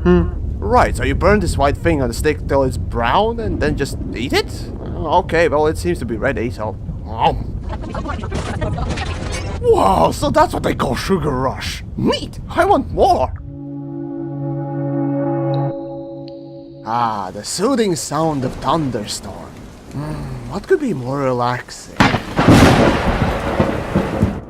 Right, so you burn this white thing on the stick till it's brown and then just eat it? Okay, well it seems to be ready, so... Wow, so that's what they call sugar rush. Neat! I want more! Ah, the soothing sound of thunderstorm. What could be more relaxing?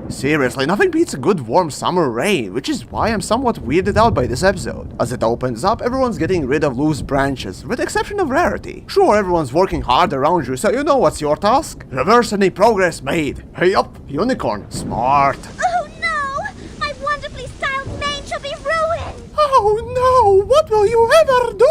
Seriously, nothing beats a good warm summer rain, which is why I'm somewhat weirded out by this episode. As it opens up, everyone's getting rid of loose branches, with the exception of Rarity. Sure, everyone's working hard around you, so you know what's your task? Reverse any progress made. Hey up, unicorn. Smart. Oh no! My wonderfully styled mane shall be ruined! Oh no! What will you ever do?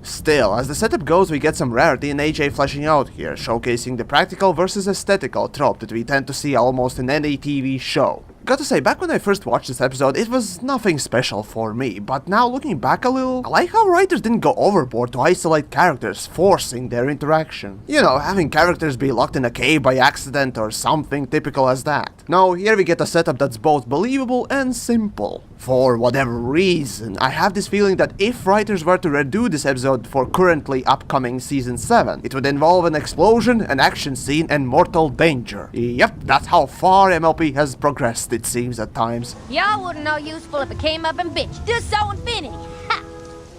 Still, as the setup goes, we get some Rarity and AJ fleshing out here, showcasing the practical versus aesthetical trope that we tend to see almost in any TV show. Gotta say, back when I first watched this episode, it was nothing special for me, but now looking back a little, I like how writers didn't go overboard to isolate characters, forcing their interaction. You know, having characters be locked in a cave by accident or something typical as that. No, here we get a setup that's both believable and simple. For whatever reason, I have this feeling that if writers were to redo this episode for currently upcoming Season 7, it would involve an explosion, an action scene, and mortal danger. Yep, that's how far MLP has progressed, it seems at times. Y'all wouldn't know useful if it came up and bitched. Just so infinity. Ha!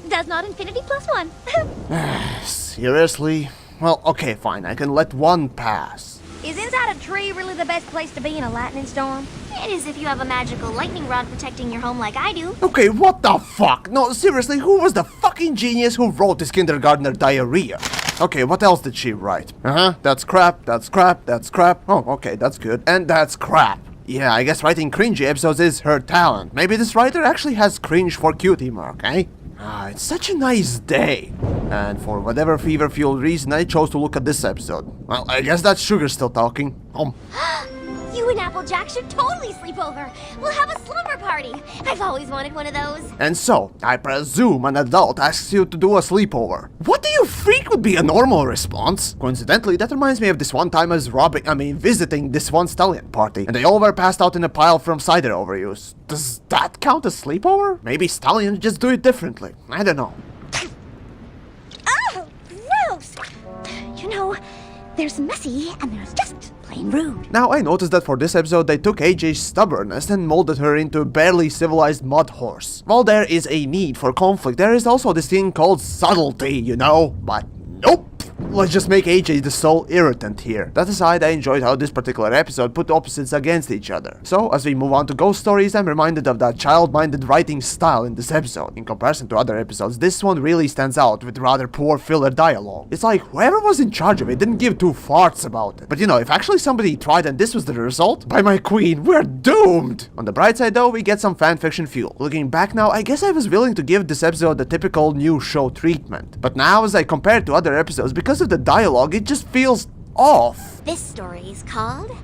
Does not infinity plus one. Seriously? Well, okay, fine, I can let one pass. Is inside a tree really the best place to be in a lightning storm? It is if you have a magical lightning rod protecting your home like I do. Okay, what the fuck? No, seriously, who was the fucking genius who wrote this kindergartner diarrhea? Okay, what else did she write? That's crap, that's crap, that's crap. Oh, okay, that's good. And that's crap. Yeah, I guess writing cringy episodes is her talent. Maybe this writer actually has cringe for cutie mark, eh? It's such a nice day. And for whatever fever-fueled reason, I chose to look at this episode. Well, I guess that's Sugar still talking. You and Applejack should totally sleep over. We'll have a slumber party. I've always wanted one of those. And so, I presume an adult asks you to do a sleepover. What do you think would be a normal response? Coincidentally, that reminds me of this one time I was visiting this one stallion party, and they all were passed out in a pile from cider overuse. Does that count as sleepover? Maybe stallions just do it differently. I don't know. Oh, gross! You know, there's messy and there's just plain rude. Now, I noticed that for this episode they took AJ's stubbornness and molded her into a barely civilized mud horse. While there is a need for conflict, there is also this thing called subtlety, you know? But nope! Let's just make AJ the sole irritant here. That aside, I enjoyed how this particular episode put opposites against each other. So, as we move on to ghost stories, I'm reminded of that child-minded writing style in this episode. In comparison to other episodes, this one really stands out with rather poor filler dialogue. It's like whoever was in charge of it didn't give two farts about it. But you know, if actually somebody tried and this was the result, by my queen, we're doomed! On the bright side though, we get some fanfiction fuel. Looking back now, I guess I was willing to give this episode the typical new show treatment. But now as I compare it to other episodes, because of the dialogue, it just feels off. This story is called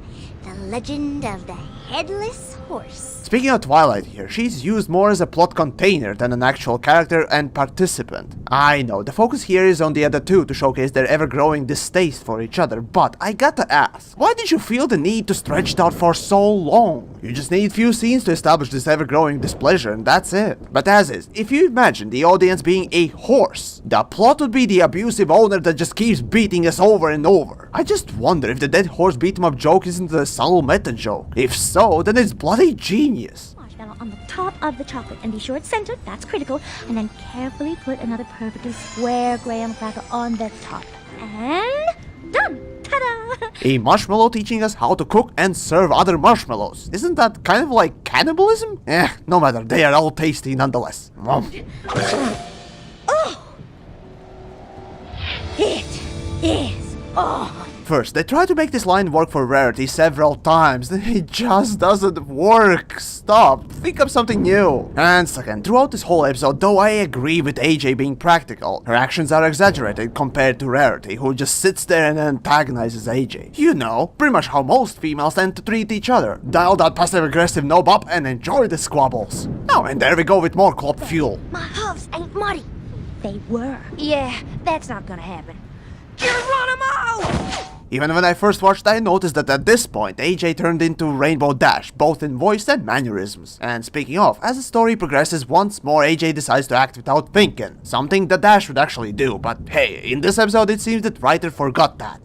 The Legend of the Headless Horse. Speaking of Twilight here, she's used more as a plot container than an actual character and participant. I know, the focus here is on the other two to showcase their ever-growing distaste for each other, but I gotta ask, why did you feel the need to stretch it out for so long? You just need few scenes to establish this ever-growing displeasure and that's it. But as is, if you imagine the audience being a horse, the plot would be the abusive owner that just keeps beating us over and over. I just wonder if the dead horse beat 'em up joke isn't a subtle meta joke. If so, then it's bloody genius. Marshmallow on the top of the chocolate, and be sure it's centered, that's critical, and then carefully put another perfectly square graham cracker on the top. And done! Ta-da! A marshmallow teaching us how to cook and serve other marshmallows. Isn't that kind of like cannibalism? No matter, they are all tasty nonetheless. Oh! It is on! First, they try to make this line work for Rarity several times, then it just doesn't work. Stop, think of something new. And second, throughout this whole episode, though I agree with AJ being practical, her actions are exaggerated compared to Rarity, who just sits there and antagonizes AJ. You know, pretty much how most females tend to treat each other. Dial that passive-aggressive knob up and enjoy the squabbles. Oh, and there we go with more clop fuel. My hooves ain't muddy. They were. Yeah, that's not gonna happen. Geronimo! Even when I first watched, I noticed that at this point, AJ turned into Rainbow Dash, both in voice and mannerisms. And speaking of, as the story progresses, once more AJ decides to act without thinking, something that Dash would actually do, but hey, in this episode it seems that writer forgot that.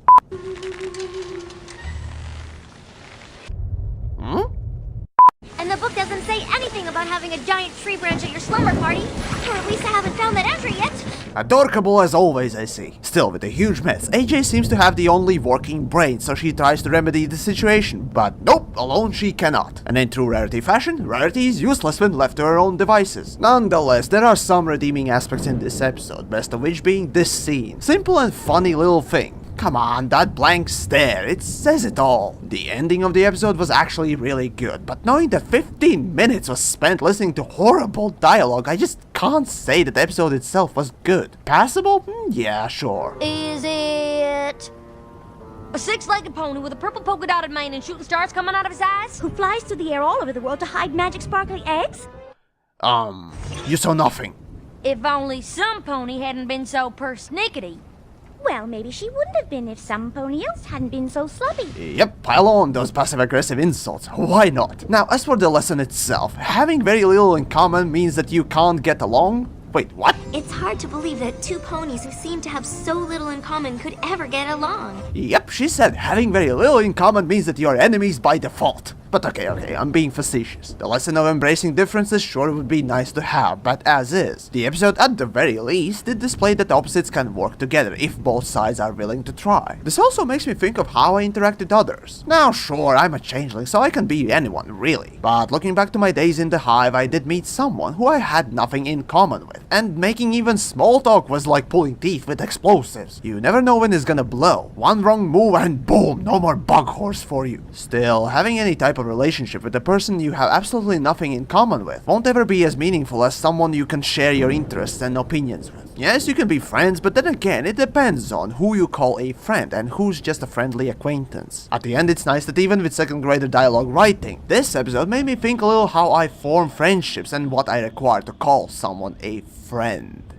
And the book doesn't say anything about having a giant tree branch at your slumber party. Or at least I haven't found that entry yet. Adorable as always, I see. Still, with a huge mess, AJ seems to have the only working brain, so she tries to remedy the situation, but nope, alone she cannot. And in true Rarity fashion, Rarity is useless when left to her own devices. Nonetheless, there are some redeeming aspects in this episode, best of which being this scene. Simple and funny little thing. Come on, that blank stare, it says it all. The ending of the episode was actually really good, but knowing that 15 minutes was spent listening to horrible dialogue, I just can't say that the episode itself was good. Passable? Yeah, sure. Is it a six-legged pony with a purple polka-dotted mane and shooting stars coming out of his eyes? Who flies through the air all over the world to hide magic sparkly eggs? You saw nothing. If only some pony hadn't been so persnickety. Well, maybe she wouldn't have been if some pony else hadn't been so sloppy. Yep, pile on those passive-aggressive insults, why not? Now, as for the lesson itself, having very little in common means that you can't get along? Wait, what? It's hard to believe that two ponies who seem to have so little in common could ever get along. Yep, she said having very little in common means that you're enemies by default. But okay, I'm being facetious. The lesson of embracing differences sure would be nice to have, but as is. The episode, at the very least, did display that opposites can work together if both sides are willing to try. This also makes me think of how I interact with others. Now sure, I'm a changeling, so I can be anyone, really. But looking back to my days in the hive, I did meet someone who I had nothing in common with. And making even small talk was like pulling teeth with explosives. You never know when it's gonna blow. One wrong move and boom, no more bug horse for you. Still, having any type of relationship with a person you have absolutely nothing in common with won't ever be as meaningful as someone you can share your interests and opinions with. Yes, you can be friends, but then again, it depends on who you call a friend and who's just a friendly acquaintance. At the end, it's nice that even with second grader dialogue writing, this episode made me think a little how I form friendships and what I require to call someone a friend.